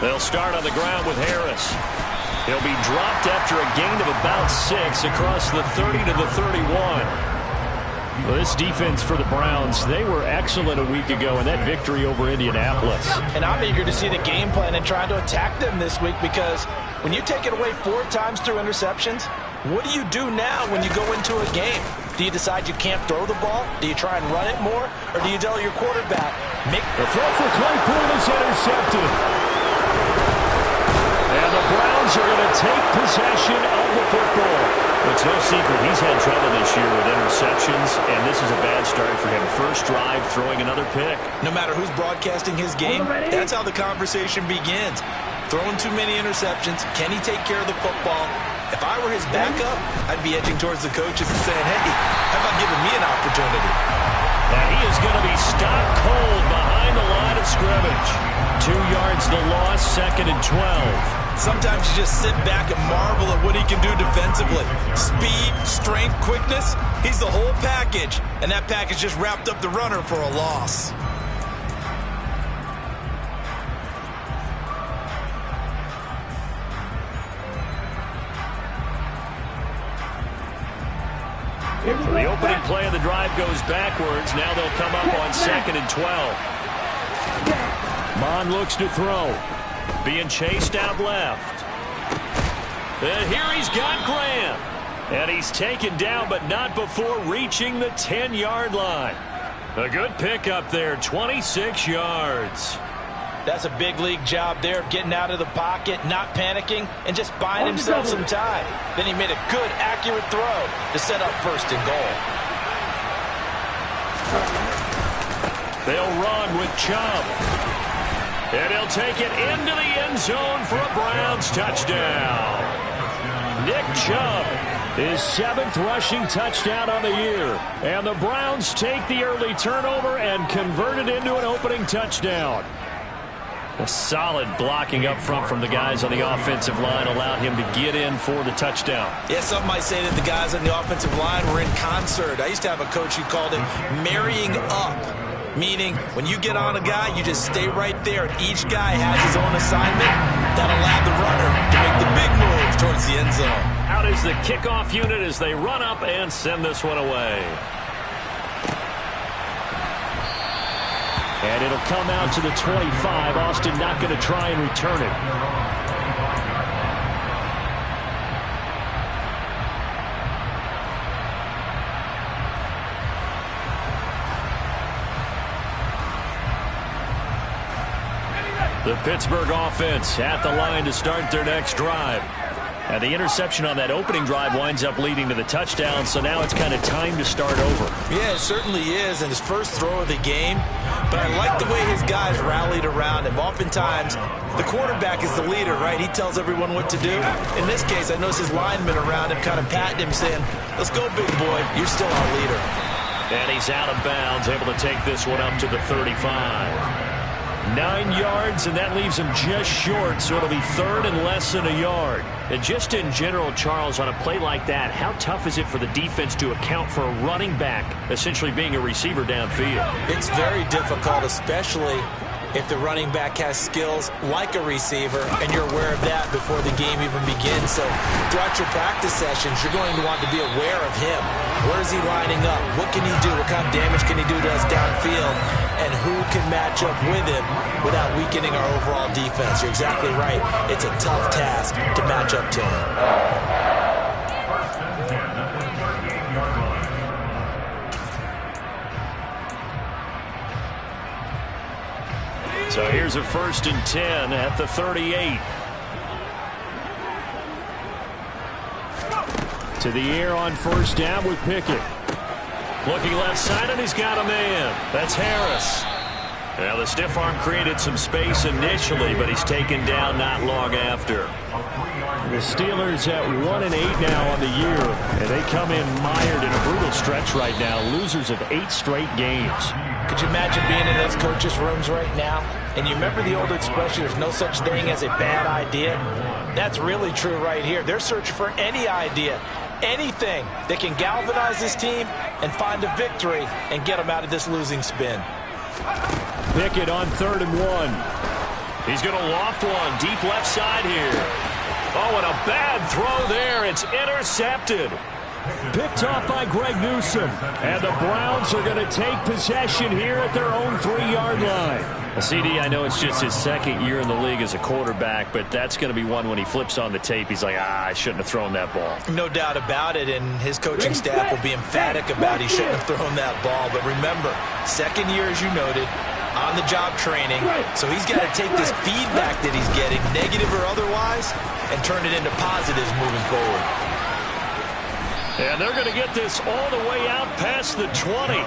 They'll start on the ground with Harris. He'll be dropped after a gain of about 6 across the 30 to the 31. Well, this defense for the Browns, they were excellent a week ago in that victory over Indianapolis. And I'm eager to see the game plan and trying to attack them this week, because when you take it away 4 times through interceptions, what do you do now when you go into a game? Do you decide you can't throw the ball? Do you try and run it more? Or do you tell your quarterback, make the throw for Claypool is intercepted. And the Browns are going to take possession of the football. It's no secret he's had trouble this year with interceptions, and this is a bad start for him. First drive, throwing another pick. No matter who's broadcasting his game, that's how the conversation begins. Throwing too many interceptions. Can he take care of the football? If I were his backup, I'd be edging towards the coaches and saying, hey, how about giving me an opportunity? And he is going to be stopped cold behind the line of scrimmage. 2 yards the loss, 2nd and 12. Sometimes you just sit back and marvel at what he can do defensively. Speed, strength, quickness, he's the whole package. And that package just wrapped up the runner for a loss. So the opening play of the drive goes backwards. Now they'll come up on 2nd and 12. Mond looks to throw. Being chased out left. And here he's got Graham. And he's taken down, but not before reaching the 10-yard line. A good pickup there, 26 yards. That's a big league job there of getting out of the pocket, not panicking, and just buying himself some time. Then he made a good, accurate throw to set up 1st and goal. They'll run with Chubb. And he'll take it into the end zone for a Browns touchdown. Nick Chubb, his 7th rushing touchdown on the year. And the Browns take the early turnover and convert it into an opening touchdown. A solid blocking up front from the guys on the offensive line allowed him to get in for the touchdown. Yeah, some might say that the guys on the offensive line were in concert. I used to have a coach who called it marrying up. Meaning, when you get on a guy, you just stay right there, and each guy has his own assignment that allowed the runner to make the big move towards the end zone. Out is the kickoff unit as they run up and send this one away. And it'll come out to the 25. Austin not going to try and return it. The Pittsburgh offense at the line to start their next drive. And the interception on that opening drive winds up leading to the touchdown, so now it's kind of time to start over. Yeah, it certainly is, and his first throw of the game. But I like the way his guys rallied around him. Oftentimes, the quarterback is the leader, right? He tells everyone what to do. In this case, I noticed his linemen around him kind of patting him, saying, let's go, big boy. You're still our leader. And he's out of bounds, able to take this one up to the 35. 9 yards, and that leaves him just short, so it'll be 3rd and less than a yard. And just in general, Charles, on a play like that, how tough is it for the defense to account for a running back essentially being a receiver downfield? It's very difficult, especially if the running back has skills like a receiver, and you're aware of that before the game even begins. So throughout your practice sessions, you're going to want to be aware of him. Where is he lining up? What can he do? What kind of damage can he do to us downfield? And who can match up with him without weakening our overall defense? You're exactly right. It's a tough task to match up to him. So here's a 1st and 10 at the 38. To the air on 1st down with Pickett. Looking left side, and he's got a man. That's Harris. Well, the stiff arm created some space initially, but he's taken down not long after. The Steelers at 1-8 now on the year, and they come in mired in a brutal stretch right now, losers of 8 straight games. Could you imagine being in those coaches' rooms right now? And you remember the old expression, there's no such thing as a bad idea? That's really true right here. They're searching for any idea, anything that can galvanize this team and find a victory and get them out of this losing spin. Pickett on 3rd and 1. He's going to loft one deep left side here. Oh, and a bad throw there. It's intercepted. Picked off by Greg Newsome. And the Browns are going to take possession here at their own 3-yard line. CD, I know it's just his second year in the league as a quarterback, but that's going to be one when he flips on the tape. He's like, I shouldn't have thrown that ball. No doubt about it, and his coaching staff will be emphatic about he shouldn't have thrown that ball. But remember, second year, as you noted, on-the-job training, so he's got to take this feedback that he's getting, negative or otherwise, and turn it into positives moving forward. And they're going to get this all the way out past the 20.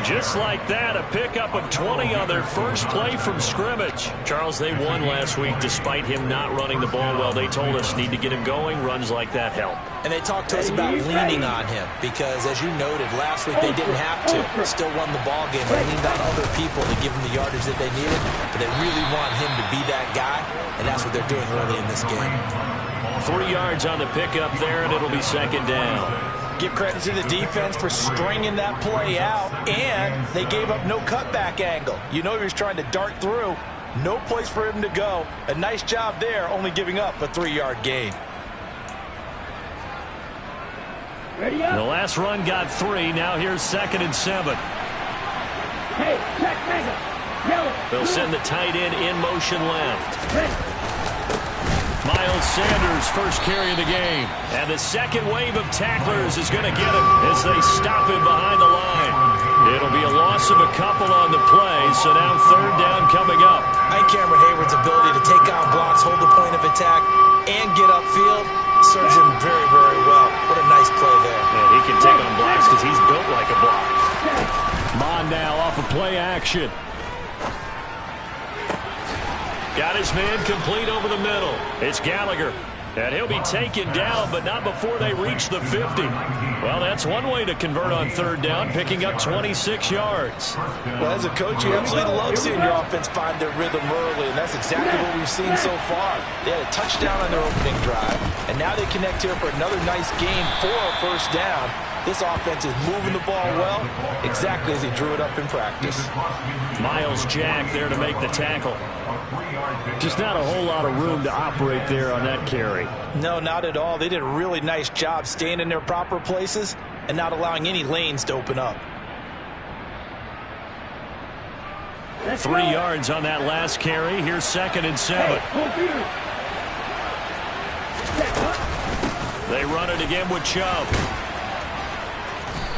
Just like that, a pickup of 20 on their first play from scrimmage. Charles, they won last week despite him not running the ball well. They told us need to get him going. Runs like that help. And they talked to us about leaning on him because, as you noted, last week they didn't have to. Still won the ball game. They leaned on other people to give them the yardage that they needed. But they really want him to be that guy, and that's what they're doing early in this game. 3 yards on the pickup there, and it'll be second down. Give credit to the defense for stringing that play out, and they gave up no cutback angle. You know he was trying to dart through. No place for him to go. A nice job there, only giving up a 3-yard gain. The last run got 3. Now here's 2nd and 7. Hey, check, mega. Yellow. They'll send the tight end in motion left. Miles Sanders, first carry of the game. And the second wave of tacklers is going to get him as they stop him behind the line. It'll be a loss of a couple on the play, so now 3rd down coming up. I think Cameron Hayward's ability to take on blocks, hold the point of attack, and get upfield serves him very, very well. What a nice play there. And he can take on blocks because he's built like a block. Mon now off of play action. Got his man complete over the middle. It's Gallagher. And he'll be taken down, but not before they reach the 50. Well, that's one way to convert on 3rd down, picking up 26 yards. Well, as a coach, you absolutely love seeing your offense find their rhythm early, and that's exactly what we've seen so far. They had a touchdown on their opening drive, and now they connect here for another nice gain for a 1st down. This offense is moving the ball well, exactly as he drew it up in practice. Miles Jack there to make the tackle. Just not a whole lot of room to operate there on that carry. No, not at all. They did a really nice job staying in their proper places and not allowing any lanes to open up. 3 yards on that last carry. Here's 2nd and 7. They run it again with Chubb.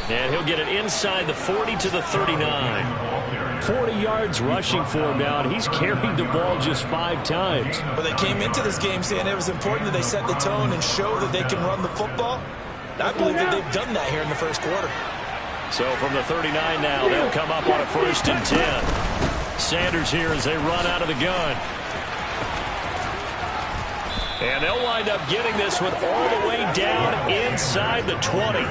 And he'll get it inside the 40 to the 39. 40 yards rushing for him now, and he's carried the ball just 5 times. Well, they came into this game saying it was important that they set the tone and show that they can run the football. I believe that they've done that here in the first quarter. So from the 39 now, they'll come up on a 1st and 10. Sanders here as they run out of the gun. And they'll wind up getting this one all the way down inside the 20.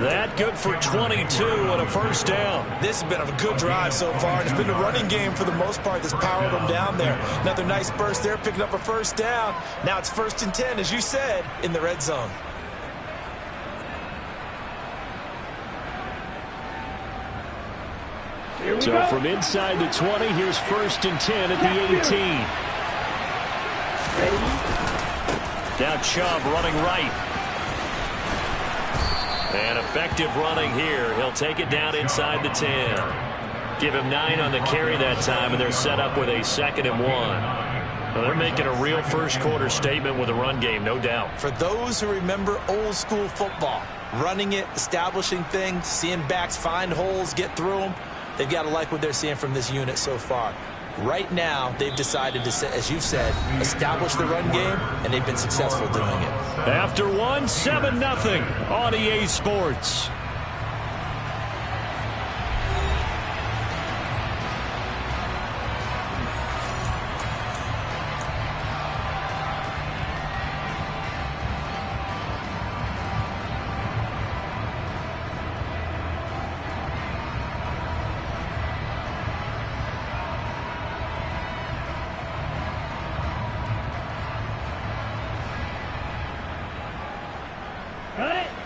That good for 22 and a 1st down. This has been a good drive so far, and it's been the running game for the most part that's powered them down there. Another nice burst there, picking up a 1st down. Now it's 1st and 10, as you said, in the red zone. So from inside the 20, here's 1st and 10 at the 18. Now Chubb running right. And effective running here. He'll take it down inside the 10. Give him 9 on the carry that time, and they're set up with a 2nd and 1. Well, they're making a real first quarter statement with a run game, no doubt. For those who remember old school football, running it, establishing things, seeing backs find holes, get through them, they've got to like what they're seeing from this unit so far. Right now, they've decided to, as you said, establish the run game, and they've been successful doing it. After 1, 7-0 on EA Sports.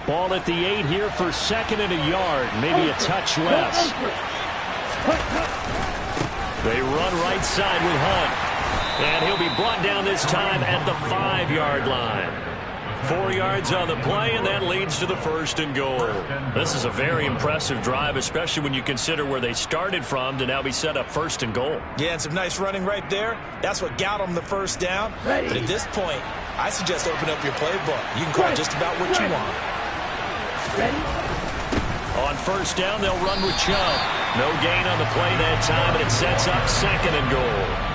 Ball at the 8 here for 2nd and a yard, maybe a touch less. They run right side with Hunt. And he'll be brought down this time at the 5-yard line. 4 yards on the play, and that leads to the 1st and goal. This is a very impressive drive, especially when you consider where they started from to now be set up 1st and goal. Yeah, and some nice running right there. That's what got them the 1st down. But at this point, I suggest open up your playbook. You can call just about what you want. On 1st down, they'll run with Chubb. No gain on the play that time, and it sets up 2nd and goal.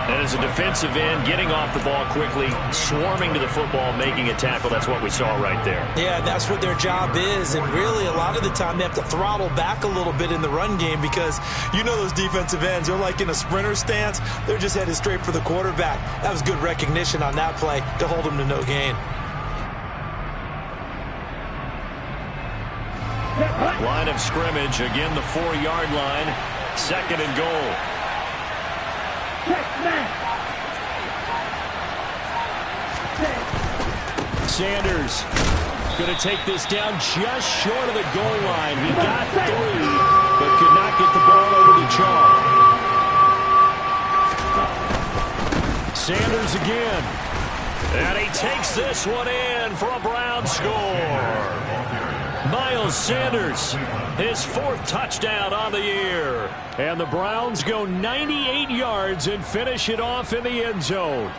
And as a defensive end, getting off the ball quickly, swarming to the football, making a tackle, that's what we saw right there. Yeah, that's what their job is. And really, a lot of the time, they have to throttle back a little bit in the run game because you know those defensive ends, they're like in a sprinter stance. They're just headed straight for the quarterback. That was good recognition on that play to hold them to no gain. Line of scrimmage, again the 4-yard line, 2nd and goal. Sanders going to take this down just short of the goal line. He got 3, but could not get the ball over to Chubb. Sanders again. And he takes this one in for a Brown score. Miles Sanders, his 4th touchdown on the year. And the Browns go 98 yards and finish it off in the end zone.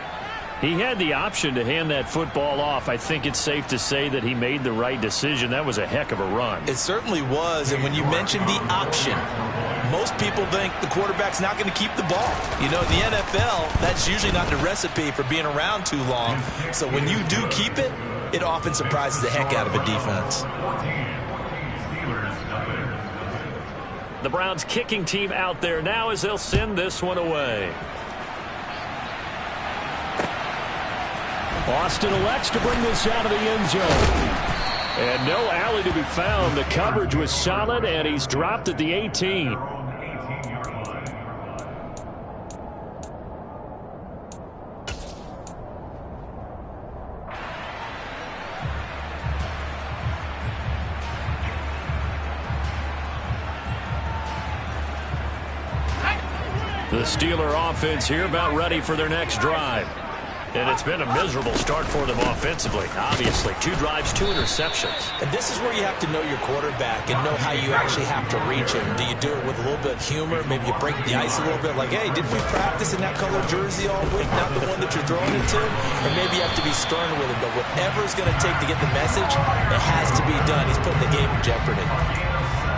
He had the option to hand that football off. I think it's safe to say that he made the right decision. That was a heck of a run. It certainly was. And when you mentioned the option, most people think the quarterback's not going to keep the ball. You know, in the NFL, that's usually not the recipe for being around too long. So when you do keep it, it often surprises the heck out of a defense. The Browns kicking team out there now as they'll send this one away. Austin elects to bring this out of the end zone. And no alley to be found. The coverage was solid, and he's dropped at the 18. The Steeler offense here about ready for their next drive. And it's been a miserable start for them offensively. Obviously, 2 drives, 2 interceptions. And this is where you have to know your quarterback and know how you actually have to reach him. Do you do it with a little bit of humor? Maybe you break the ice a little bit like, hey, did we practice in that color jersey all week? Not the one that you're throwing it to? Or maybe you have to be stern with him. But whatever it's going to take to get the message, it has to be done. He's putting the game in jeopardy.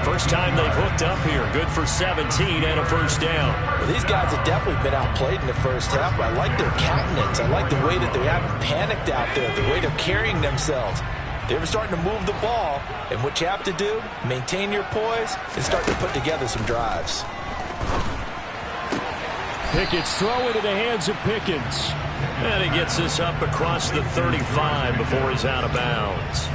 First time they've hooked up here. Good for 17 and a 1st down. Well, these guys have definitely been outplayed in the first half, but I like their countenance. I like the way that they haven't panicked out there, the way they're carrying themselves. They're starting to move the ball, and what you have to do, maintain your poise and start to put together some drives. Pickett's throw into the hands of Pickens. And he gets this up across the 35 before he's out of bounds.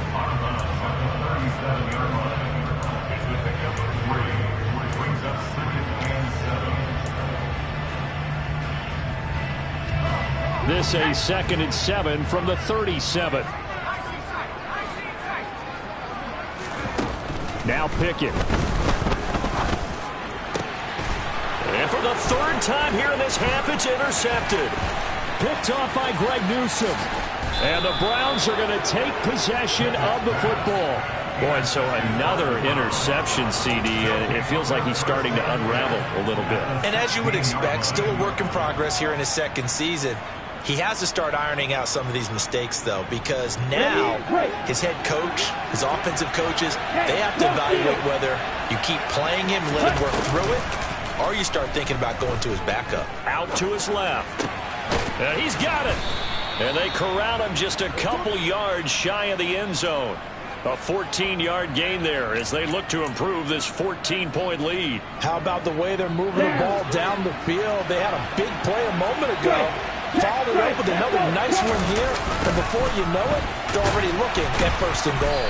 This a 2nd and 7 from the 37. Now Pickett. And for the 3rd time here in this half, it's intercepted. Picked off by Greg Newsome. And the Browns are going to take possession of the football. Boy, so another interception, CD. It feels like he's starting to unravel a little bit. And as you would expect, still a work in progress here in his 2nd season. He has to start ironing out some of these mistakes, though, because now his head coach, his offensive coaches, they have to evaluate whether you keep playing him, let him work through it, or you start thinking about going to his backup. Out to his left. And he's got it. And they corral him just a couple yards shy of the end zone. A 14-yard gain there as they look to improve this 14-point lead. How about the way they're moving the ball down the field? They had a big play a moment ago. Followed it up with another nice one here. And before you know it, they're already looking at 1st and goal.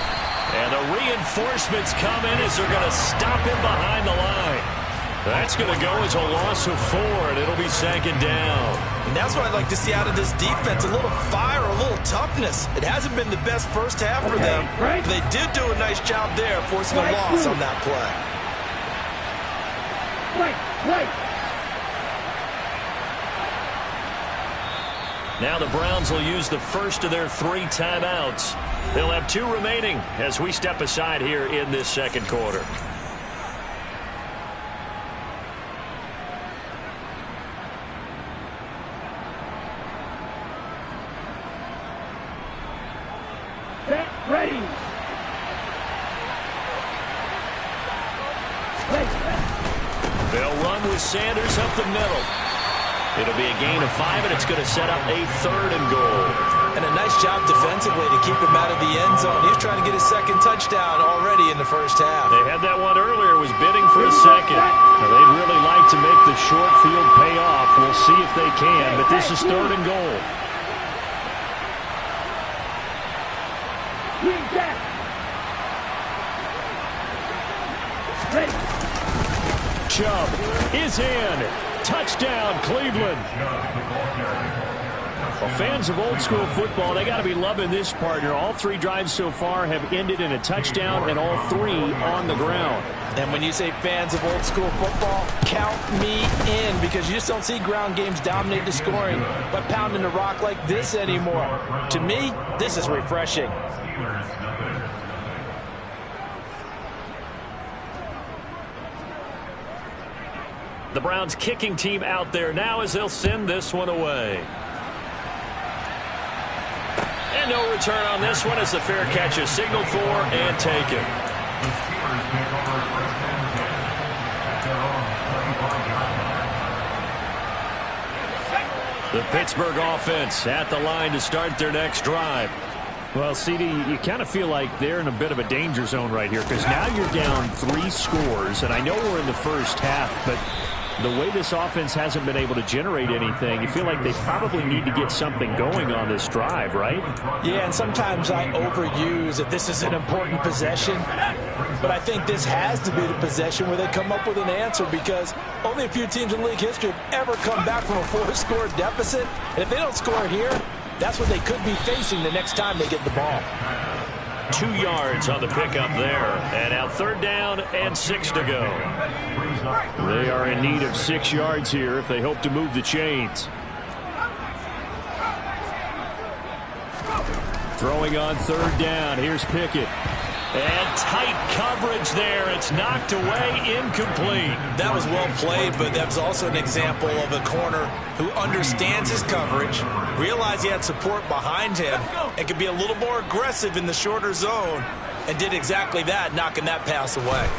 And the reinforcements come in as they're going to stop him behind the line. That's going to go as a loss of 4, and it'll be 2nd down. And that's what I'd like to see out of this defense, a little fire, a little toughness. It hasn't been the best first half for them. They did do a nice job there, forcing a loss on that play. Now the Browns will use the first of their 3 timeouts. They'll have 2 remaining as we step aside here in this second quarter. Set, ready. They'll run with Sanders up the middle. It'll be a gain of 5, and it's going to set up a 3rd and goal. And a nice job defensively to keep him out of the end zone. He was trying to get his second touchdown already in the first half. They had that one earlier, was bidding for a second. Now, they'd really like to make the short field pay off. We'll see if they can, but this is 3rd and goal. Chubb is in. Touchdown, Cleveland. Well, fans of old school football, they got to be loving this partner. All 3 drives so far have ended in a touchdown, and all 3 on the ground. And when you say fans of old school football, count me in, because you just don't see ground games dominate the scoring by pounding the rock like this anymore. To me, this is refreshing. The Browns kicking team out there now as they'll send this one away. And no return on this one as the fair catch is signaled for and taken. The Pittsburgh offense at the line to start their next drive. Well, CD, you kind of feel like they're in a bit of a danger zone right here, because now you're down 3 scores, and I know we're in the first half, but the way this offense hasn't been able to generate anything, you feel like they probably need to get something going on this drive, right? Yeah, and sometimes I overuse that this is an important possession, but I think this has to be the possession where they come up with an answer, because only a few teams in league history have ever come back from a 4-score deficit, and if they don't score here, that's what they could be facing the next time they get the ball. 2 yards on the pickup there. And now 3rd down and 6 to go. They are in need of 6 yards here if they hope to move the chains. Throwing on 3rd down. Here's Pickett. And tight coverage there. It's knocked away, incomplete. That was well played, but that was also an example of a corner who understands his coverage, realized he had support behind him, and could be a little more aggressive in the shorter zone, and did exactly that, knocking that pass away.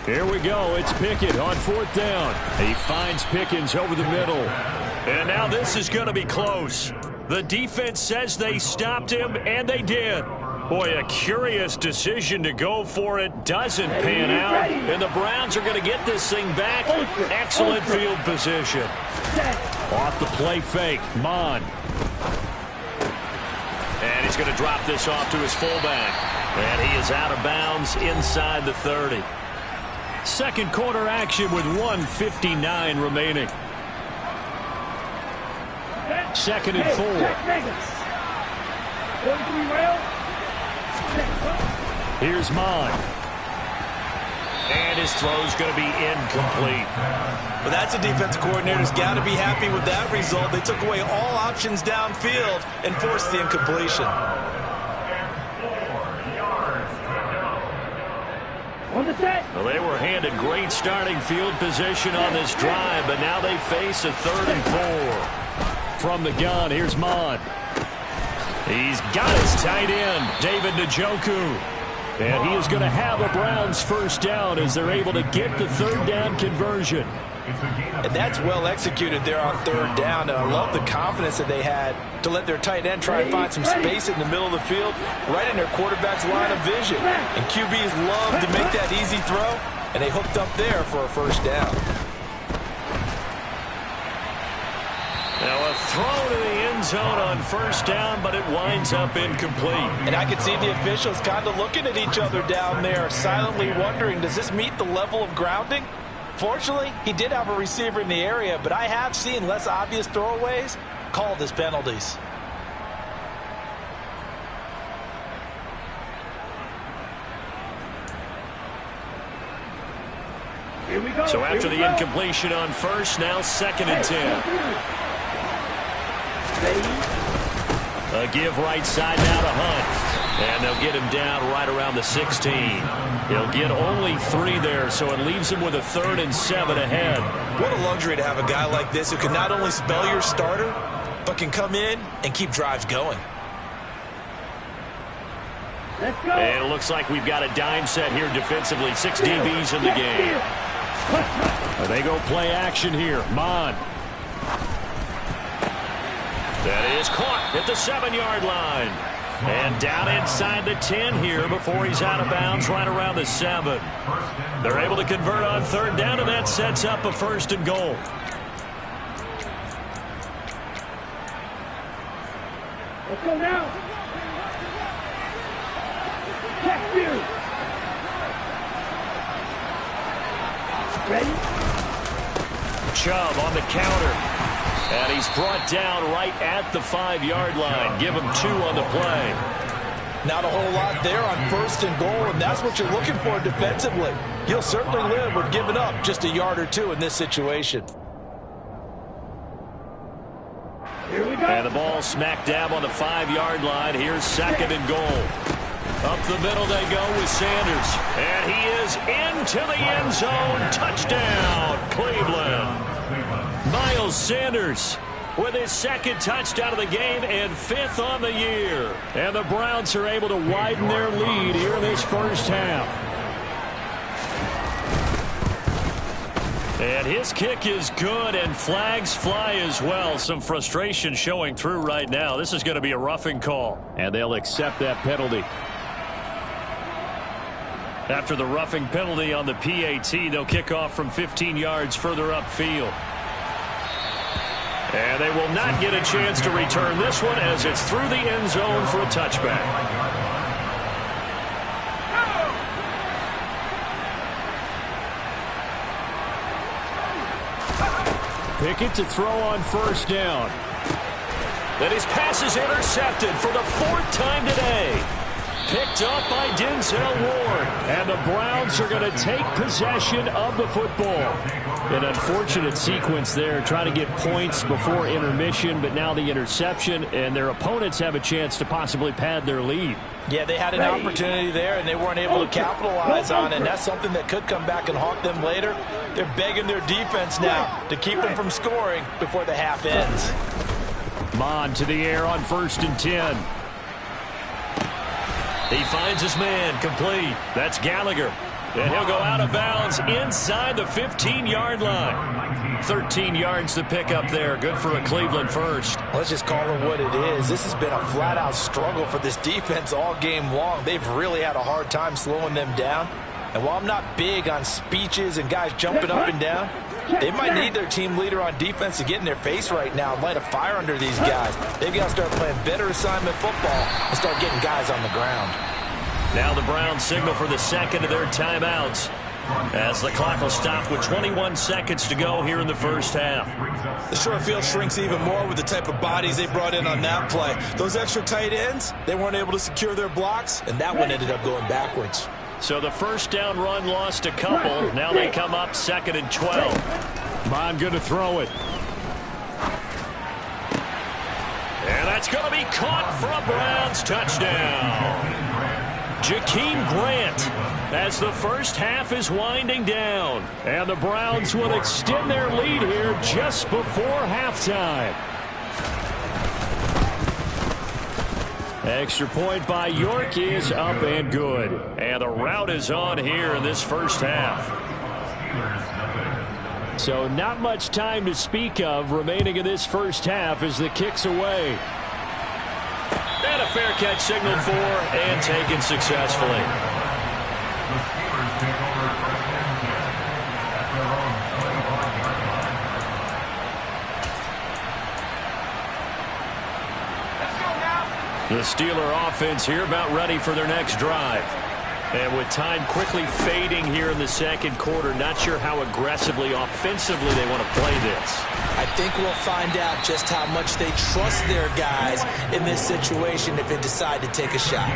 Here we go. It's Pickett on 4th down. He finds Pickens over the middle. And now this is going to be close. The defense says they stopped him, and they did. Boy, a curious decision to go for it. Doesn't pan out. And the Browns are going to get this thing back. Excellent field position. Off the play fake. Mon. And he's going to drop this off to his fullback. And he is out of bounds inside the 30. Second quarter action with 1:59 remaining. 2nd and 4. Here's Mon. And his throw's going to be incomplete. Well, that's a defensive coordinator's got to be happy with that result. They took away all options downfield and forced the incompletion. Well, they were handed great starting field position on this drive, but now they face a 3rd and 4. From the gun, here's Mon. He's got his tight end, David Njoku. And he is going to have a Browns first down as they're able to get the 3rd down conversion. And that's well executed there on 3rd down. And I love the confidence that they had to let their tight end try and find some space in the middle of the field, right in their quarterback's line of vision. And QBs love to make that easy throw, and they hooked up there for a first down. Now a throw to the end zone on 1st down, but it winds up incomplete. And I could see the officials kind of looking at each other down there, silently wondering, does this meet the level of grounding? Fortunately, he did have a receiver in the area, but I have seen less obvious throwaways called as penalties. Here we go. So after the incompletion on 1st, now 2nd and 10. A give right side now to Hunt. And they'll get him down right around the 16. He'll get only 3 there, so it leaves him with a 3rd and 7 ahead. What a luxury to have a guy like this who can not only spell your starter, but can come in and keep drives going. Let's go. And it looks like we've got a dime set here defensively. 6 DBs in the game. And they go play action here. Mon. That is caught at the 7-yard line. And down inside the 10 here before he's out of bounds right around the 7. They're able to convert on 3rd down, and that sets up a 1st and goal. Let's go now. Check you. Ready? Chubb on the counter. And he's brought down right at the 5-yard line. Give him 2 on the play. Not a whole lot there on 1st and goal, and that's what you're looking for defensively. You'll certainly live with giving up just a yard or 2 in this situation. Here we go. And the ball smack dab on the 5-yard line. Here's 2nd and goal. Up the middle they go with Sanders. And he is into the end zone. Touchdown, Cleveland. Miles Sanders with his 2nd touchdown of the game and 5th on the year. And the Browns are able to widen their lead here in this first half. And his kick is good, and flags fly as well. Some frustration showing through right now. This is going to be a roughing call, and they'll accept that penalty. After the roughing penalty on the PAT, they'll kick off from 15 yards further upfield. And they will not get a chance to return this one as it's through the end zone for a touchback. Pickett to throw on 1st down. Then his pass is intercepted for the 4th time today. Picked up by Denzel Ward. And the Browns are going to take possession of the football. An unfortunate sequence there, trying to get points before intermission, but now the interception, and their opponents have a chance to possibly pad their lead. Yeah, they had an opportunity there, and they weren't able to capitalize on it, and that's something that could come back and haunt them later. They're begging their defense now to keep them from scoring before the half ends. Mon to the air on 1st and 10. He finds his man, complete. That's Gallagher. And he'll go out of bounds inside the 15-yard line. 13 yards to pick up there. Good for a Cleveland first. Let's just call it what it is. This has been a flat-out struggle for this defense all game long. They've really had a hard time slowing them down. And while I'm not big on speeches and guys jumping up and down, they might need their team leader on defense to get in their face right now and light a fire under these guys. They've got to start playing better assignment football and start getting guys on the ground. Now the Browns signal for the 2nd of their timeouts as the clock will stop with 21 seconds to go here in the first half. The short field shrinks even more with the type of bodies they brought in on that play. Those extra tight ends, they weren't able to secure their blocks, and that one ended up going backwards. So the 1st down run lost a couple. Now they come up 2nd and 12. Mon good to throw it. And that's going to be caught for a Browns touchdown. Jakeem Grant as the first half is winding down. And the Browns will extend their lead here just before halftime. Extra point by York is up and good. And the route is on here in this first half. So not much time to speak of remaining in this first half as the kick's away. And a fair catch signaled for and taken successfully. The Steeler offense here about ready for their next drive. And with time quickly fading here in the 2nd quarter, not sure how aggressively, offensively they want to play this. I think we'll find out just how much they trust their guys in this situation if they decide to take a shot.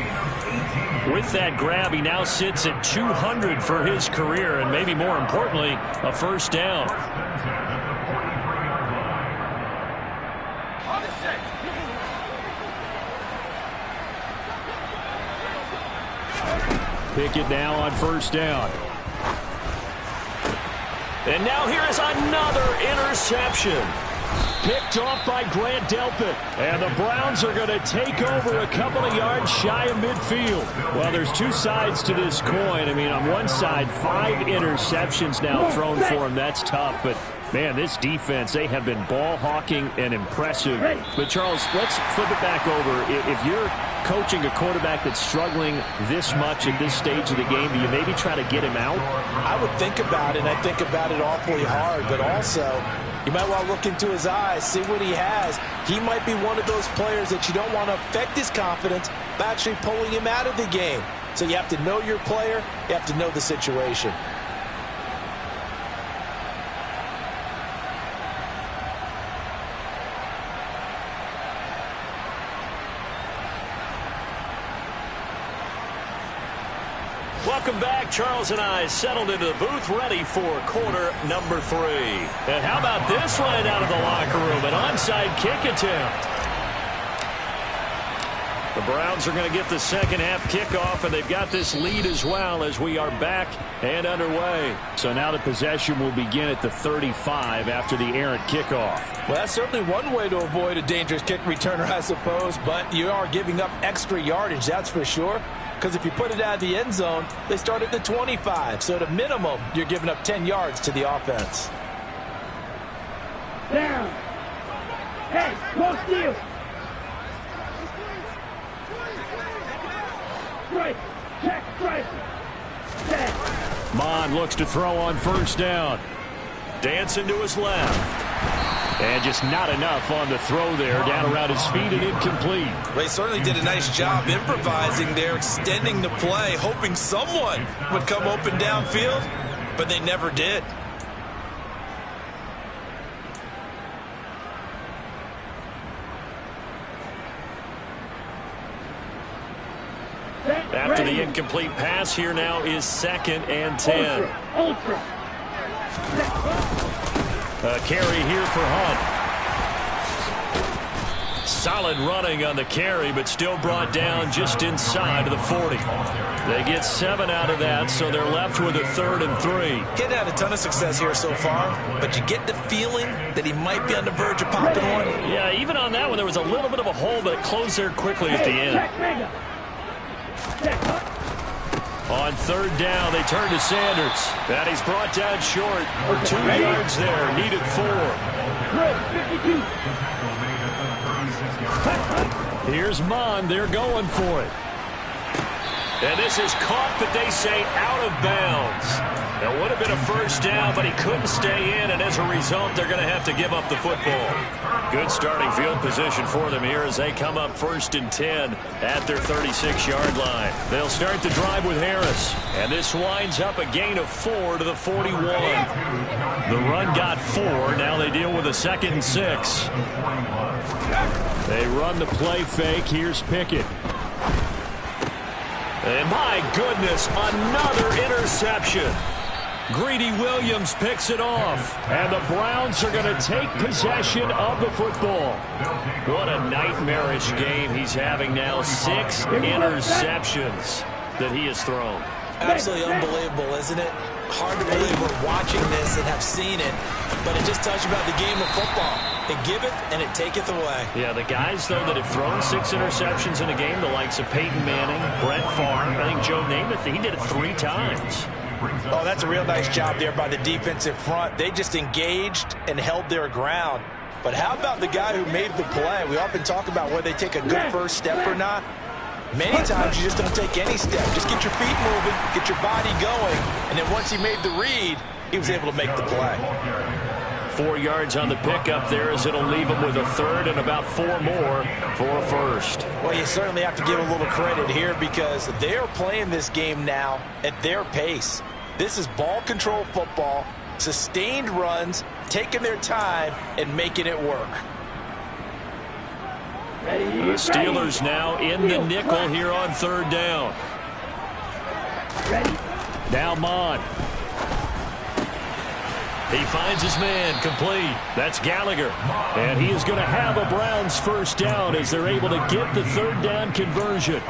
With that grab, he now sits at 200 for his career, and maybe more importantly, a first down. Pickett now on first down. And now here is another interception. Picked off by Grant Delpit. And the Browns are going to take over a couple of yards shy of midfield. Well, there's two sides to this coin. I mean, on one side, 5 interceptions now thrown for him. That's tough, but man, this defense, they have been ball hawking and impressive. But, Charles, let's flip it back over. If you're coaching a quarterback that's struggling this much at this stage of the game, do you maybe try to get him out? I would think about it, and I think about it awfully hard. But also, you might want to look into his eyes, see what he has. He might be one of those players that you don't want to affect his confidence by actually pulling him out of the game. So you have to know your player. You have to know the situation. Welcome back. Charles and I settled into the booth, ready for quarter number 3. And how about this right out of the locker room? An onside kick attempt. The Browns are going to get the second half kickoff, and they've got this lead as well as we are back and underway. So now the possession will begin at the 35 after the errant kickoff. Well, that's certainly one way to avoid a dangerous kick returner, I suppose, but you are giving up extra yardage, that's for sure. Because if you put it out of the end zone, they start at the 25. So at a minimum, you're giving up 10 yards to the offense. Down. Hey, close deal. Strike. Check strike. Check. Mond looks to throw on first down. Dancing to his left. And just not enough on the throw there. Down around his feet and incomplete. They certainly did a nice job improvising there, extending the play, hoping someone would come open downfield, but they never did. After the incomplete pass, here now is 2nd and 10. Ultra. A carry here for Hunt. Solid running on the carry, but still brought down just inside of the 40. They get 7 out of that, so they're left with a 3rd and 3. He's had a ton of success here so far, but you get the feeling that he might be on the verge of popping one. Yeah, even on that one, there was a little bit of a hole, but it closed there quickly at the end. On 3rd down, they turn to Sanders. And he's brought down short for 2 yards there. Needed 4. Here's Mond. They're going for it. And this is caught, but they say out of bounds. It would have been a first down, but he couldn't stay in, and as a result, they're going to have to give up the football. Good starting field position for them here as they come up 1st and 10 at their 36-yard line. They'll start the drive with Harris, and this winds up a gain of 4 to the 41. The run got 4. Now they deal with a 2nd and 6. They run the play fake. Here's Pickett. And my goodness, another interception. Greedy Williams picks it off. And the Browns are going to take possession of the football. What a nightmarish game he's having now. 6 interceptions that he has thrown. Absolutely unbelievable, isn't it? Hard to believe we're watching this and have seen it, but it just tells you about the game of football. It giveth and it taketh away. Yeah, the guys, though, that have thrown 6 interceptions in a game, the likes of Peyton Manning, Brett Favre, I think Joe Namath, he did it 3 times. Oh, that's a real nice job there by the defensive front. They just engaged and held their ground. But how about the guy who made the play? We often talk about whether they take a good first step or not. Many times you just don't take any step. Just get your feet moving, get your body going, and then once he made the read, he was able to make the play. 4 yards on the pickup there as it'll leave him with a 3rd and about 4 more for a first. Well, you certainly have to give a little credit here because they're playing this game now at their pace. This is ball control football, sustained runs, taking their time, and making it work. The Steelers now in the nickel here on 3rd down. Now Mond. He finds his man, complete. That's Gallagher. And he is going to have a Browns first down as they're able to get the third down conversion.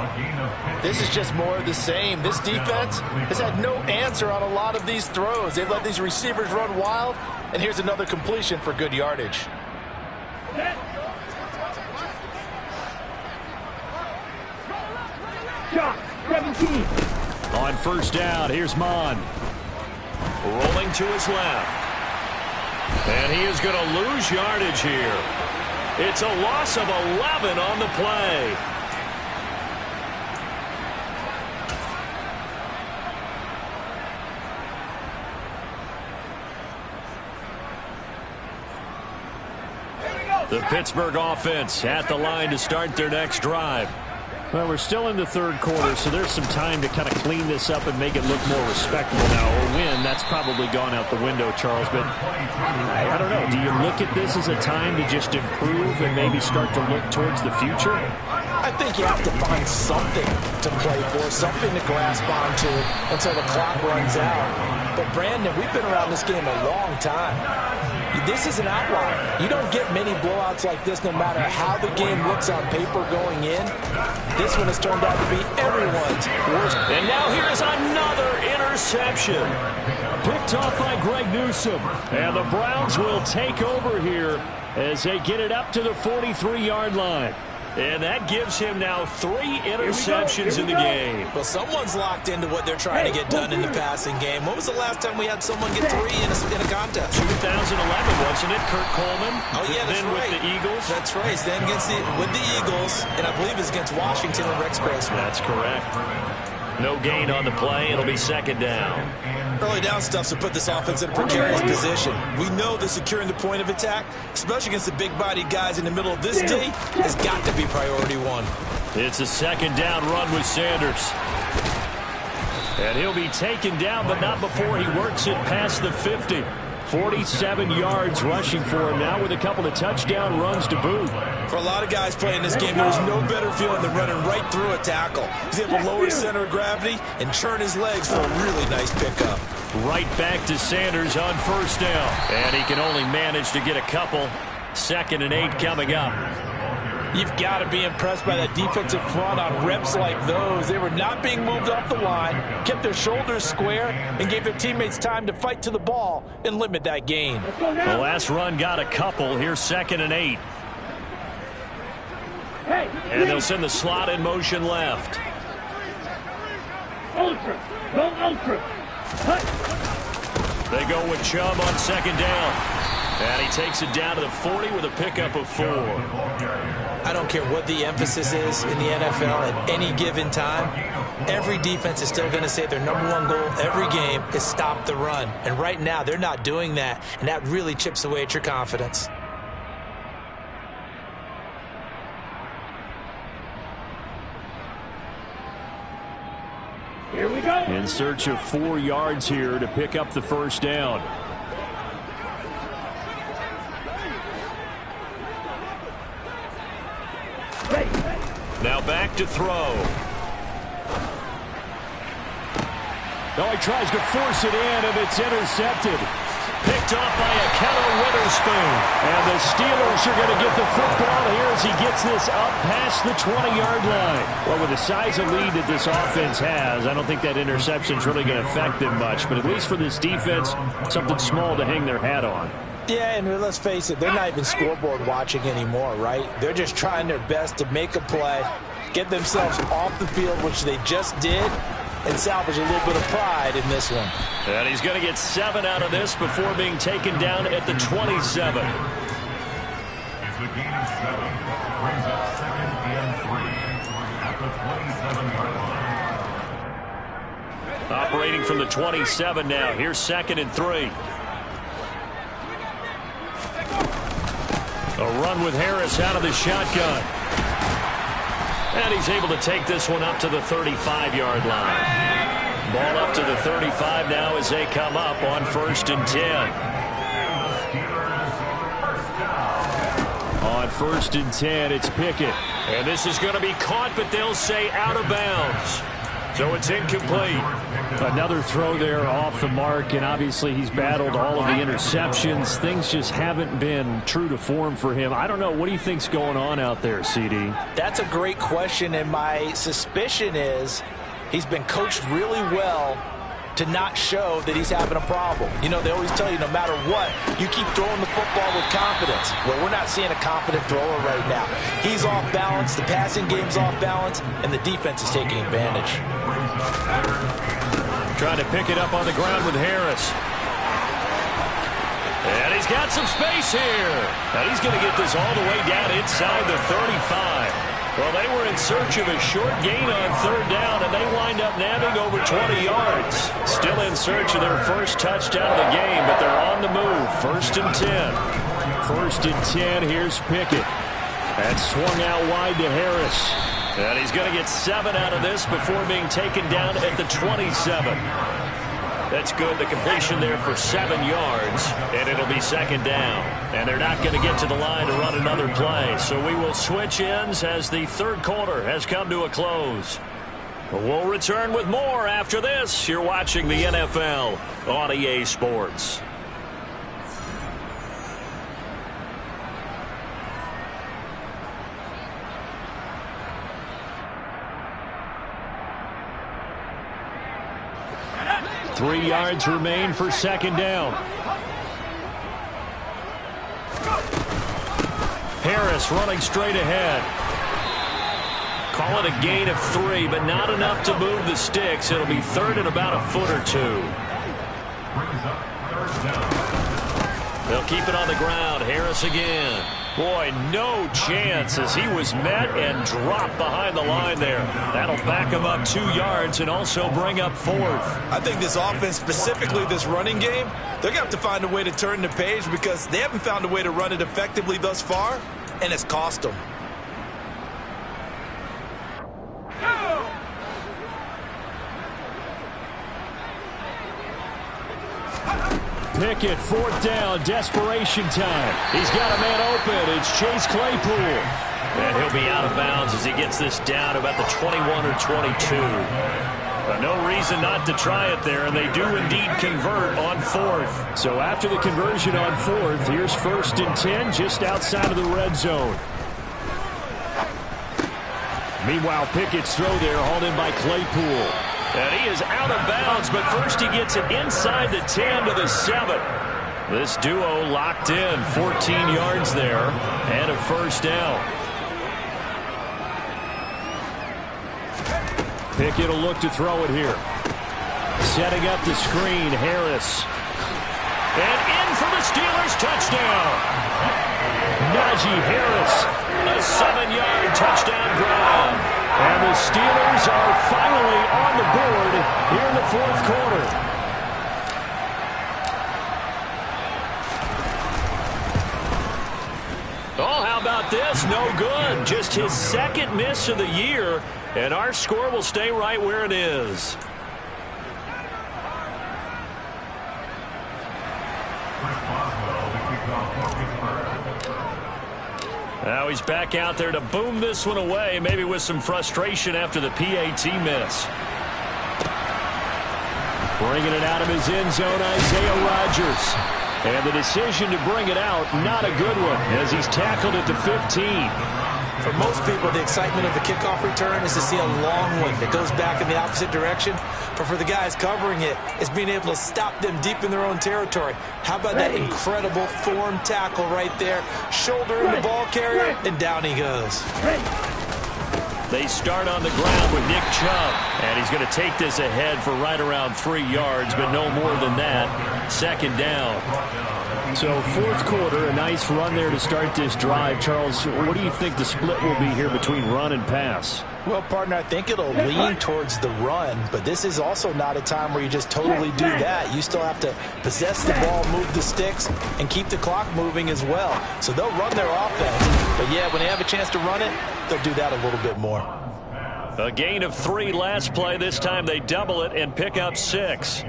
This is just more of the same. This defense has had no answer on a lot of these throws. They've let these receivers run wild, and here's another completion for good yardage. Shot, 17. On first down, here's Mon. Rolling to his left. And he is going to lose yardage here. It's a loss of 11 on the play. The Pittsburgh offense at the line to start their next drive. Well, we're still in the third quarter, so there's some time to kind of clean this up and make it look more respectable now. Or win, that's probably gone out the window, Charles. But I don't know. Do you look at this as a time to just improve and maybe start to look towards the future? I think you have to find something to play for, something to grasp onto until the clock runs out. But, Brandon, we've been around this game a long time. This is an outlier. You don't get many blowouts like this no matter how the game looks on paper going in. This one has turned out to be everyone's worst. And now here's another interception. Picked off by Greg Newsome. And the Browns will take over here as they get it up to the 43-yard line. And that gives him now 3 interceptions in the game. Well, someone's locked into what they're trying to get done in the passing game. When was the last time we had someone get 3 in a contest? 2011, wasn't it? Kurt Coleman. Oh, yeah, that's then right. With the Eagles. That's right. Then with the Eagles, and I believe it's against Washington and Rex Grossman. That's correct. No gain on the play. It'll be second down. Early down stuff to put this offense in a precarious position. We know that securing the point of attack, especially against the big-bodied guys in the middle of this D, has got to be priority one. It's a second down run with Sanders. And he'll be taken down, but not before he works it past the 50. 47 yards rushing for him now with a couple of touchdown runs to boot. For a lot of guys playing this game, there's no better feeling than running right through a tackle. He's able to lower his center of gravity and churn his legs for a really nice pickup. Right back to Sanders on first down. And he can only manage to get a couple. 2nd and 8 coming up. You've got to be impressed by that defensive front on reps like those. They were not being moved off the line, kept their shoulders square, and gave their teammates time to fight to the ball and limit that gain. The last run got a couple. Here's 2nd and 8. And they'll send the slot in motion left. Ultra. Go ultra. They go with Chubb on 2nd down. And he takes it down to the 40 with a pickup of 4. I don't care what the emphasis is in the NFL at any given time. Every defense is still going to say their #1 goal every game is stop the run. And right now, they're not doing that, and that really chips away at your confidence. Here we go. In search of 4 yards here to pick up the first down. Now back to throw. Oh, he tries to force it in, and it's intercepted. Picked off by Akello Witherspoon. And the Steelers are going to get the football here as he gets this up past the 20-yard line. Well, with the size of lead that this offense has, I don't think that interception is really going to affect them much. But at least for this defense, something small to hang their hat on. Yeah, and let's face it, they're not even scoreboard watching anymore, right? They're just trying their best to make a play, get themselves off the field, which they just did, and salvage a little bit of pride in this one. And he's going to get 7 out of this before being taken down at the 27. It's the game of 7. Brings up 2nd and 3 at the 27-yard line. Operating from the 27 now. Here's 2nd and 3. A run with Harris out of the shotgun. And he's able to take this one up to the 35-yard line. Ball up to the 35 now as they come up on 1st and 10. On 1st and 10, it's Pickett. And this is going to be caught, but they'll say out of bounds. So it's incomplete. Another throw there off the mark, and obviously he's battled all of the interceptions. Things just haven't been true to form for him. I don't know. What do you think's going on out there, CD? That's a great question, and my suspicion is he's been coached really well to not show that he's having a problem. You know, they always tell you no matter what, you keep throwing the football with confidence. Well, we're not seeing a confident thrower right now. He's off balance, the passing game's off balance, and the defense is taking advantage. Trying to pick it up on the ground with Harris. And he's got some space here. And he's going to get this all the way down inside the 35. Well, they were in search of a short gain on third down, and they wind up nabbing over 20 yards. Still in search of their first touchdown of the game, but they're on the move. 1st and 10. 1st and 10. Here's Pickett. That's swung out wide to Harris. And he's going to get 7 out of this before being taken down at the 27. That's good. The completion there for 7 yards, and it'll be 2nd down. And they're not going to get to the line to run another play. So we will switch ends as the 3rd quarter has come to a close. We'll return with more after this. You're watching the NFL on EA Sports. Three yards remain for 2nd down. Harris running straight ahead. Call it a gain of 3, but not enough to move the sticks. It'll be 3rd and about a foot or 2. They'll keep it on the ground. Harris again. Boy, no chance as he was met and dropped behind the line there. That'll back him up 2 yards and also bring up 4th. I think this offense, specifically this running game, they're going to have to find a way to turn the page because they haven't found a way to run it effectively thus far, and it's cost them. Pickett, 4th down, desperation time. He's got a man open. It's Chase Claypool. And he'll be out of bounds as he gets this down about the 21 or 22. But no reason not to try it there, and they do indeed convert on 4th. So after the conversion on 4th, here's 1st and 10 just outside of the red zone. Meanwhile, Pickett's throw there hauled in by Claypool. And he is out of bounds, but first he gets it inside the 10 to the 7. This duo locked in, 14 yards there, and a 1st down. Pickett will look to throw it here. Setting up the screen, Harris. And in for the Steelers touchdown. Najee Harris. A 7-yard touchdown grab. And the Steelers are finally on the board here in the 4th quarter. Oh, how about this? No good. Just his 2nd miss of the year, and our score will stay right where it is. Now he's back out there to boom this one away, maybe with some frustration after the PAT miss. Bringing it out of his end zone, Isaiah Rodgers. And the decision to bring it out, not a good one, as he's tackled at the 15. For most people, the excitement of the kickoff return is to see a long one that goes back in the opposite direction. But for the guys covering it, it's being able to stop them deep in their own territory. How about that incredible form tackle right there? Shoulder in the ball carrier, and down he goes. They start on the ground with Nick Chubb, and he's going to take this ahead for right around 3 yards, but no more than that. 2nd down. So 4th quarter, a nice run there to start this drive. Charles, what do you think the split will be here between run and pass? Well, partner, I think it'll lean towards the run, but this is also not a time where you just totally do that. You still have to possess the ball, move the sticks, and keep the clock moving as well. So they'll run their offense, but yeah, when they have a chance to run it, they'll do that a little bit more. A gain of 3 last play. This time they double it and pick up 6.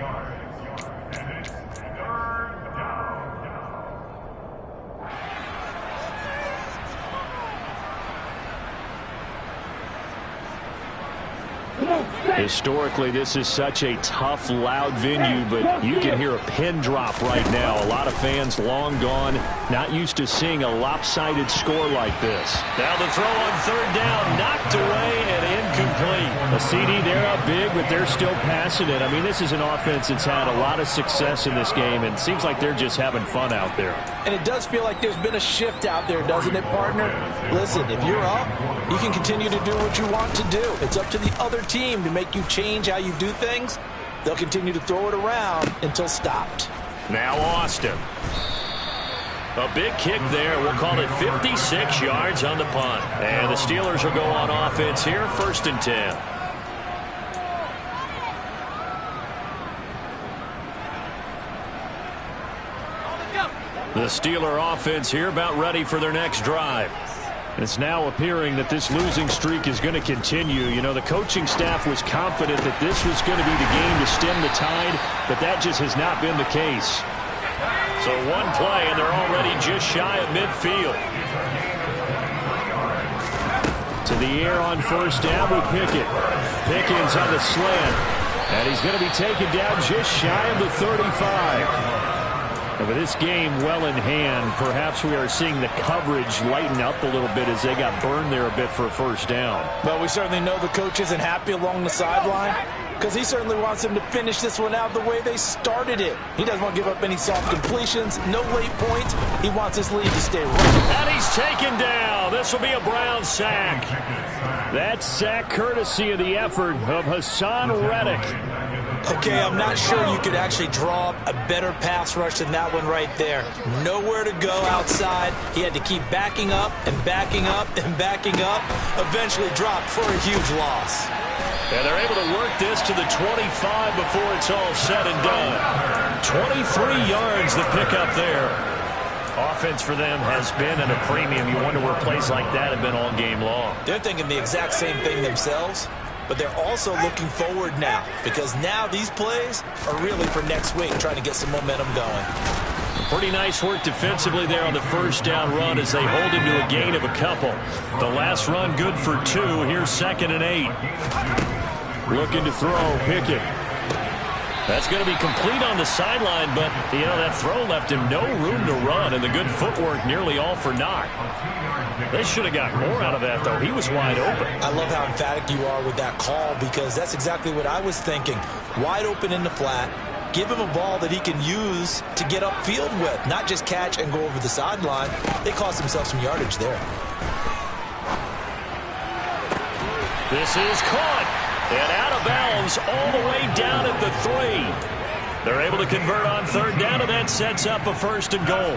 Come on, Historically, this is such a tough, loud venue, but you can hear a pin drop right now. A lot of fans long gone, not used to seeing a lopsided score like this. Now the throw on third down, knocked away and incomplete. A CD, they're up big, but they're still passing it. I mean, this is an offense that's had a lot of success in this game, and it seems like they're just having fun out there. And it does feel like there's been a shift out there, doesn't it, partner? Listen, if you're up, you can continue to do what you want to do. It's up to the other team to make you change how you do things. They'll continue to throw it around until stopped. Now Austin. A big kick there. We'll call it 56 yards on the punt. And the Steelers will go on offense here, 1st and 10. The Steeler offense here about ready for their next drive. It's now appearing that this losing streak is going to continue. You know, the coaching staff was confident that this was going to be the game to stem the tide, but that just has not been the case. So one play, and they're already just shy of midfield. To the air on 1st down with Pickett. Pickens on the slant. And he's going to be taken down just shy of the 35. And with this game well in hand, perhaps we are seeing the coverage lighten up a little bit as they got burned there a bit for a 1st down. But we certainly know the coach isn't happy along the sideline because he certainly wants them to finish this one out the way they started it. He doesn't want to give up any soft completions, no late points. He wants his lead to stay right. And he's taken down. This will be a Brown sack. That sack courtesy of the effort of Hassan Reddick. Okay, I'm not sure you could actually draw up a better pass rush than that one right there. Nowhere to go outside. He had to keep backing up and backing up and backing up. Eventually dropped for a huge loss. And they're able to work this to the 25 before it's all said and done. 23 yards the pickup there. Offense for them has been at a premium. You wonder where plays like that have been all game long. They're thinking the exact same thing themselves. But they're also looking forward now because now these plays are really for next week, trying to get some momentum going. Pretty nice work defensively there on the 1st down run as they hold him to a gain of a couple. The last run good for 2. Here's 2nd and 8. Looking to throw, Pickett. That's going to be complete on the sideline, but, you know, that throw left him no room to run, and the good footwork nearly all for naught. They should have got more out of that, though. He was wide open. I love how emphatic you are with that call because that's exactly what I was thinking. Wide open in the flat. Give him a ball that he can use to get upfield with, not just catch and go over the sideline. They cost themselves some yardage there. This is caught. And out of bounds all the way down at the 3. They're able to convert on 3rd down, and that sets up a 1st and goal.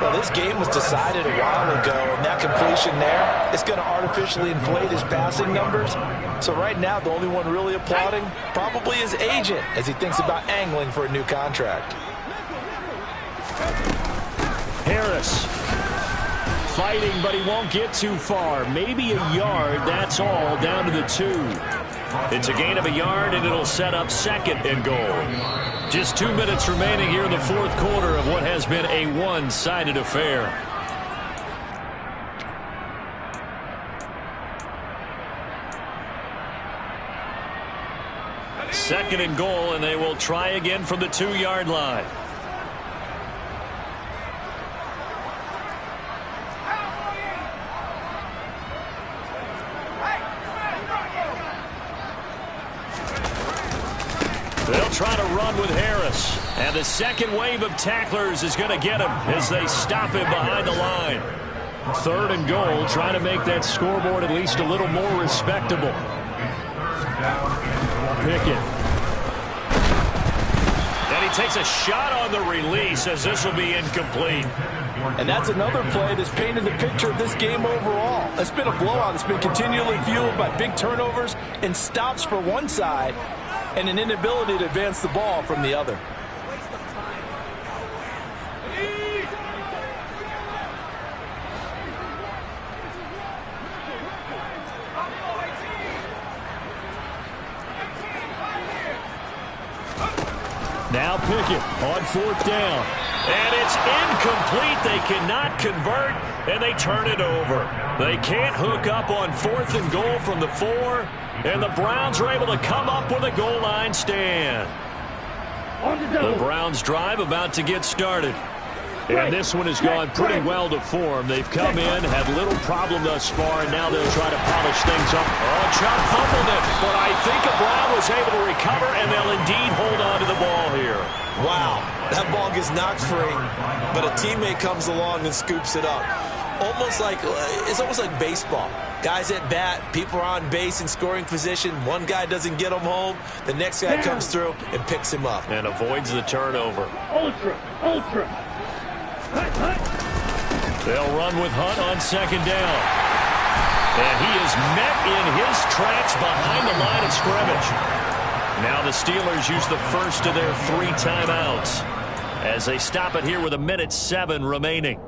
Well, this game was decided a while ago, and that completion there is going to artificially inflate his passing numbers. So right now, the only one really applauding probably his agent as he thinks about angling for a new contract. Harris fighting, but he won't get too far. Maybe a yard, that's all, down to the 2. It's a gain of a yard, and it'll set up 2nd and goal. Just 2 minutes remaining here in the 4th quarter of what has been a one-sided affair. Second and goal, and they will try again from the 2-yard line. They'll try to run with Harris. And the second wave of tacklers is going to get him as they stop him behind the line. 3rd and goal, trying to make that scoreboard at least a little more respectable. Pickett. And he takes a shot on the release as this will be incomplete. And that's another play that's painted the picture of this game overall. It's been a blowout. It's been continually fueled by big turnovers and stops for one side and an inability to advance the ball from the other. Now Pickett on 4th down. And it's incomplete. They cannot convert, and they turn it over. They can't hook up on 4th and goal from the 4, and the Browns are able to come up with a goal line stand. The Browns drive about to get started. And this one has gone pretty well to form. They've come in, had little problem thus far, and now they'll try to polish things up. Oh, Chubb fumbled it, but I think a Brown was able to recover, and they'll indeed hold on to the ball here. Wow, that ball gets knocked free, but a teammate comes along and scoops it up. It's almost like baseball. Guys at bat, people are on base in scoring position. One guy doesn't get him home. The next guy comes through and picks him up. And avoids the turnover. Ultra. They'll run with Hunt on 2nd down. And he is met in his tracks behind the line of scrimmage. Now the Steelers use the first of their 3 timeouts as they stop it here with 1:07 remaining.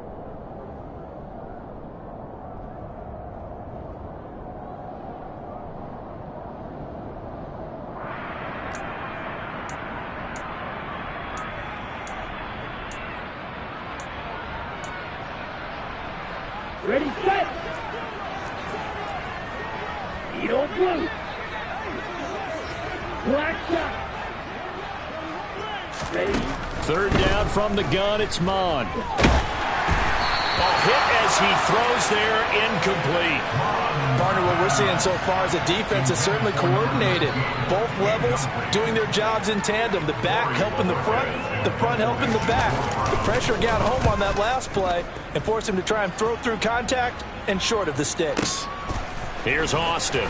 Ready, set. Eagle blue. Black shot. Ready. 3rd down from the gun. It's Mon. A hit as he throws there, incomplete. Partner, what we're seeing so far is the defense is certainly coordinated. Both levels doing their jobs in tandem. The back helping the front helping the back. The pressure got home on that last play and forced him to try and throw through contact and short of the sticks. Here's Austin.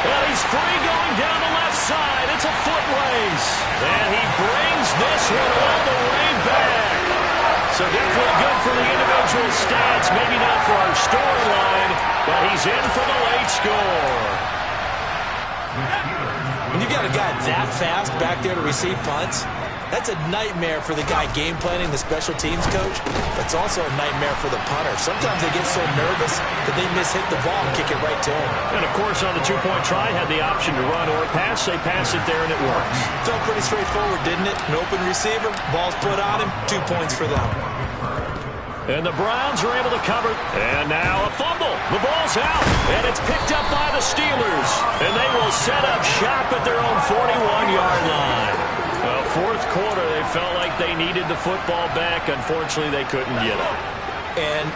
Well, he's free going down the left side. It's a foot race. And he brings this one all the way back. So definitely good for the individual stats. Maybe not for our storyline, but he's in for the late score. When you got a guy that fast back there to receive punts, that's a nightmare for the guy game planning, the special teams coach. It's also a nightmare for the punter. Sometimes they get so nervous that they mishit the ball and kick it right to him. And, of course, on the 2-point try, had the option to run or pass. They pass it there, and it works. Felt pretty straightforward, didn't it? An open receiver, ball's put on him, 2 points for them. And the Browns are able to cover. And now a fumble. The ball's out, and it's picked up by the Steelers. And they will set up shop at their own 41-yard line. Well, 4th quarter, they felt like they needed the football back. Unfortunately, they couldn't get it. And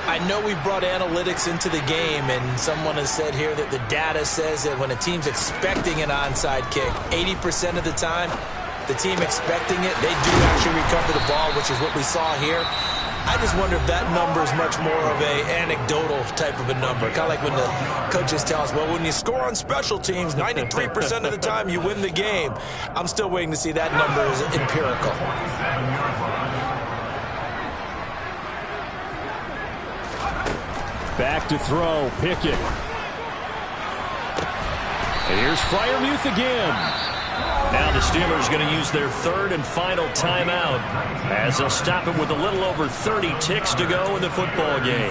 I know we brought analytics into the game, and someone has said here that the data says that when a team's expecting an onside kick, 80% of the time, the team expecting it, they do actually recover the ball, which is what we saw here. I just wonder if that number is much more of a anecdotal type of a number. Kind of like when the coaches tell us, well, when you score on special teams, 93% of the time you win the game. I'm still waiting to see that number is empirical. Back to throw, Pickett. And here's Freiermuth again. Now the Steelers are going to use their 3rd and final timeout as they'll stop it with a little over 30 ticks to go in the football game.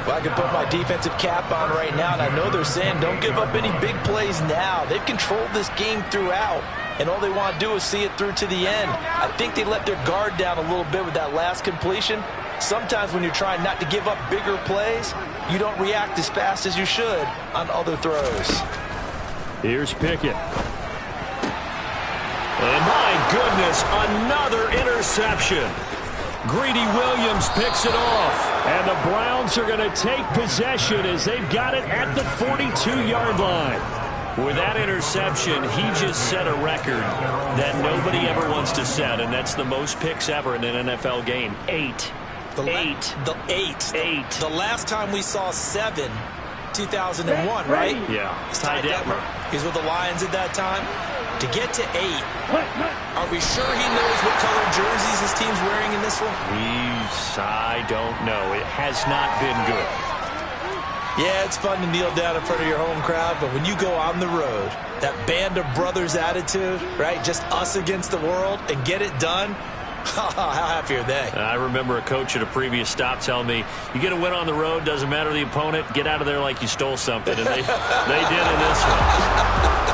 Well, I can put my defensive cap on right now, and I know they're saying don't give up any big plays now. They've controlled this game throughout, and all they want to do is see it through to the end. I think they let their guard down a little bit with that last completion. Sometimes when you're trying not to give up bigger plays, you don't react as fast as you should on other throws. Here's Pickett. And my goodness, another interception. Greedy Williams picks it off. And the Browns are going to take possession as they've got it at the 42-yard line. With that interception, he just set a record that nobody ever wants to set, and that's the most picks ever in an NFL game. 8. The last time we saw 7, 2001, right? Yeah. It's Ty Detmer. He's with the Lions at that time. To get to 8, are we sure he knows what color jerseys his team's wearing in this one? I don't know. It has not been good. Yeah, it's fun to kneel down in front of your home crowd, but when you go on the road, that band of brothers attitude, right? Just us against the world and get it done. How happy are they? I remember a coach at a previous stop telling me, you get a win on the road, doesn't matter the opponent, get out of there like you stole something. And they did in this one.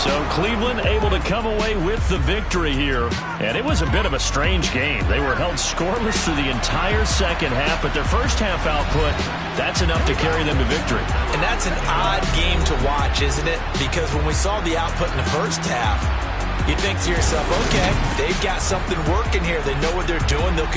So Cleveland able to come away with the victory here. And it was a bit of a strange game. They were held scoreless through the entire second half, but their first half output, that's enough to carry them to victory. And that's an odd game to watch, isn't it? Because when we saw the output in the first half, you think to yourself, okay, they've got something working here. They know what they're doing. They'll